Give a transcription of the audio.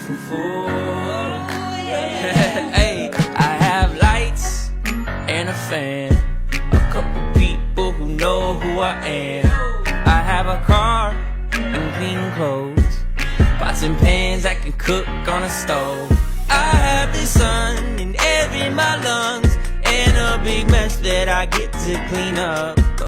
Hey, I have lights and a fan, a couple people who know who I am. I have a car and clean clothes, pots and pans that can cook on a stove. I have the sun in every my lungs, and a big mess that I get to clean up.